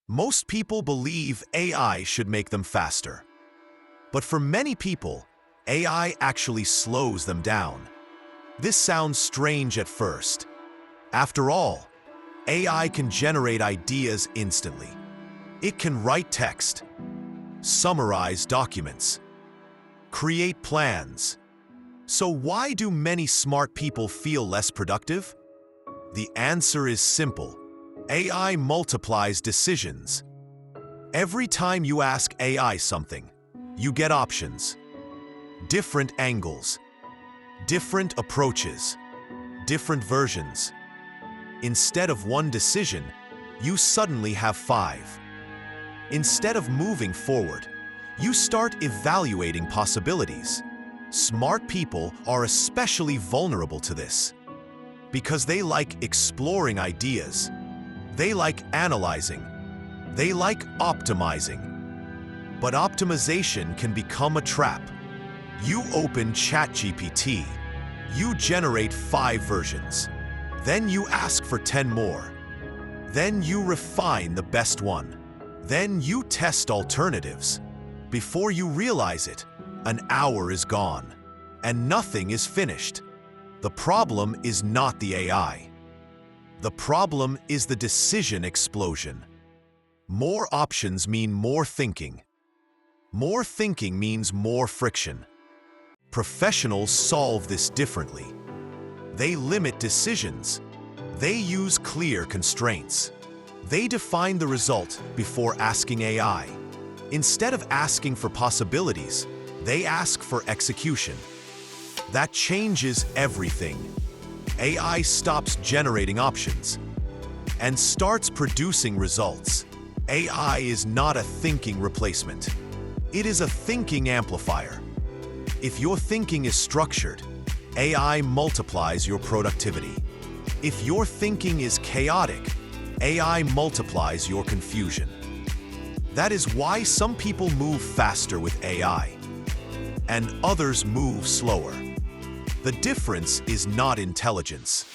Most people believe AI should make them faster. But for many people, AI actually slows them down. This sounds strange at first. After all, AI can generate ideas instantly. It can write text, summarize documents, create plans. So why do many smart people feel less productive? The answer is simple. AI multiplies decisions. Every time you ask AI something, you get options, different angles, different approaches, different versions. Instead of one decision, you suddenly have 5. Instead of moving forward, you start evaluating possibilities. Smart people are especially vulnerable to this because they like exploring ideas. They like analyzing. They like optimizing. But optimization can become a trap. You open ChatGPT. You generate 5 versions. Then you ask for 10 more. Then you refine the best one. Then you test alternatives. Before you realize it, an hour is gone, and nothing is finished. The problem is not the AI. The problem is the decision explosion. More options mean more thinking. More thinking means more friction. Professionals solve this differently. They limit decisions. They use clear constraints. They define the result before asking AI. Instead of asking for possibilities, they ask for execution. That changes everything. AI stops generating options and starts producing results. AI is not a thinking replacement. It is a thinking amplifier. If your thinking is structured, AI multiplies your productivity. If your thinking is chaotic, AI multiplies your confusion. That is why some people move faster with AI, and others move slower. The difference is not intelligence.